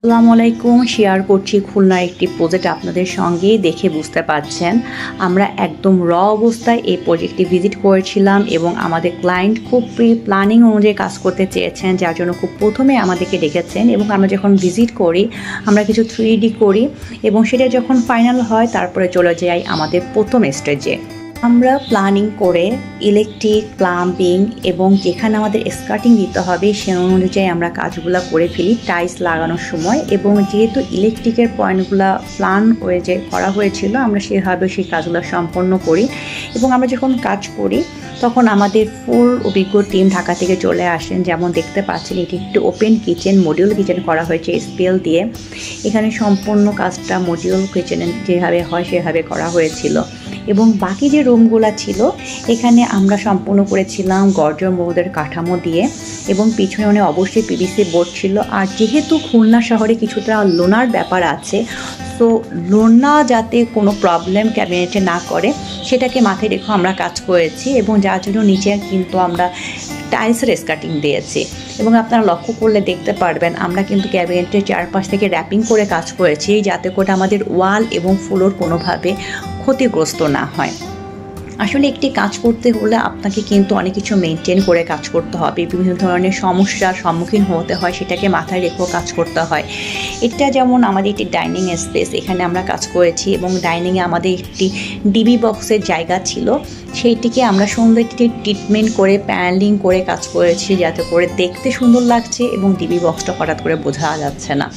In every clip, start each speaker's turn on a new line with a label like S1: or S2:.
S1: আসসালামু আলাইকুম। শেয়ার করছি খুলনার একটি প্রজেক্ট আপনাদের সঙ্গে। দেখে বুঝতে পারছেন আমরা একদম অবস্থায় এই প্রজেক্টটি ভিজিট করেছিলাম এবং আমাদের ক্লায়েন্ট খুব প্ল্যানিং অনুযায়ী কাজ করতে চেয়েছেন, যার জন্য খুব প্রথমে আমাদেরকে ডেকেছেন এবং আমরা যখন ভিজিট করি আমরা কিছু 3D করি এবং সেটা যখন ফাইনাল হয় তারপরে চলে যাই আমাদের প্রথম স্টেজে। আমরা প্ল্যানিং করে ইলেকট্রিক, প্লাম্বিং এবং যেখানে আমাদের স্কার্টিং দিতে হবে সে অনুযায়ী আমরা কাজগুলো করে ফেলি টাইলস লাগানোর সময়। এবং যেহেতু ইলেকট্রিকের পয়েন্টগুলো প্ল্যান করা হয়েছিল, আমরা সেভাবে সেই কাজগুলো সম্পন্ন করি এবং আমরা যখন কাজ করি তখন আমাদের ফুল অভিজ্ঞ টিম ঢাকা থেকে চলে আসেন। যেমন দেখতে পাচ্ছেন এটি একটি ওপেন কিচেন, মডিউল কিচেন করা হয়েছে স্পেল দিয়ে। এখানে সম্পূর্ণ কাজটা মডিউল কিচেনে যেভাবে হয় সেভাবে করা হয়েছিল এবং বাকি যে রুমগুলো ছিল এখানে আমরা সম্পূর্ণ করেছিলাম গর্জন বোর্ডের কাঠামো দিয়ে এবং পিছনে অবশ্যই পিভিসি বোর্ড ছিল। আর যেহেতু খুলনা শহরে কিছুটা লোনার ব্যাপার আছে, তো লোনা যাতে কোনো প্রবলেম ক্যাবিনেটে না করে সেটাকে মাথায় রেখে আমরা কাজ করেছি এবং যার জন্য নিচে কিন্তু আমরা টাইলসের স্কার্টিং দিয়েছি এবং আপনারা লক্ষ্য করলে দেখতে পারবেন আমরা কিন্তু ক্যাবিনেটের চারপাশ থেকে র্যাপিং করে কাজ করেছি যাতে করে আমাদের ওয়াল এবং ফ্লোর কোনোভাবে ক্ষতিগ্রস্ত না হয়। আসলে একটি কাজ করতে হলে আপনাকে কিন্তু অনেক কিছু মেনটেন করে কাজ করতে হবে, বিভিন্ন ধরনের সমস্যার সম্মুখীন হতে হয়, সেটাকে মাথায় রেখেও কাজ করতে হয়। এটা যেমন আমাদের একটি ডাইনিং স্পেস, এখানে আমরা কাজ করেছি এবং ডাইনিংয়ে আমাদের একটি ডিবি বক্সের জায়গা ছিল, সেইটিকে আমরা সুন্দর একটি ট্রিটমেন্ট করে প্যানেলিং করে কাজ করেছি যাতে করে দেখতে সুন্দর লাগছে এবং ডিবি বক্সটা হঠাৎ করে বোঝা যাচ্ছে না।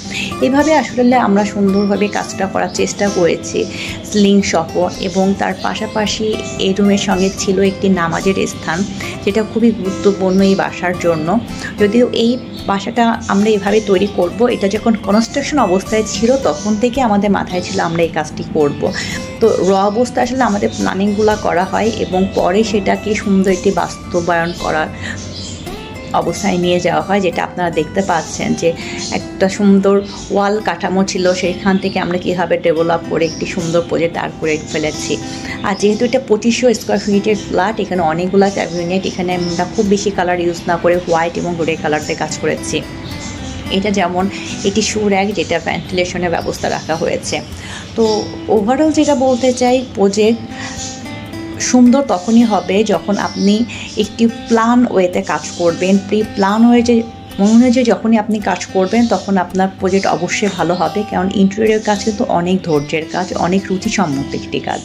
S1: এভাবে আসলে আমরা সুন্দরভাবে কাজটা করার চেষ্টা করেছি স্লিং সহ। এবং তার পাশাপাশি এই রুমের সঙ্গে ছিল একটি নামাজের স্থান, যেটা খুবই গুরুত্বপূর্ণ এই বাসার জন্য। যদিও এই বাসাটা আমরা এভাবে তৈরি করব, এটা যখন কনস্ট্রাকশন অবস্থায় ছিল তখন থেকে আমাদের মাথায় ছিল আমরা এই কাজটি করব। তো অবস্থায় আসলে আমাদের প্ল্যানিংগুলো করা হয় এবং পরে সেটাকে সুন্দর একটি বাস্তবায়ন করার অবস্থায় নিয়ে যাওয়া হয়, যেটা আপনারা দেখতে পাচ্ছেন যে একটা সুন্দর ওয়াল কাঠামো ছিল, সেইখান থেকে আমরা কীভাবে ডেভেলপ করে একটি সুন্দর প্রজেক্ট দাঁড় করে ফেলেছি। আর যেহেতু এটা 2500 স্কোয়ার ফিটের ফ্ল্যাট, এখানে অনেকগুলো ক্যাবিনেট, এখানে আমরা খুব বেশি কালার ইউজ না করে হোয়াইট এবং গ্রে কালারতে কাজ করেছি। এটা যেমন এটি শু র্যাক, যেটা ভেন্টিলেশনের ব্যবস্থা রাখা হয়েছে। তো ওভারঅল যেটা বলতে চাই, প্রজেক্ট সুন্দর তখনই হবে যখন আপনি একটি প্ল্যান ওয়েতে কাজ করবেন। প্ল্যান ওয়ে যে অনুযায়ী যখনই আপনি কাজ করবেন তখন আপনার প্রজেক্ট অবশ্যই ভালো হবে, কারণ ইন্টেরিয়রের কাজ কিন্তু অনেক ধৈর্যের কাজ, অনেক রুচিসম্মত একটি কাজ।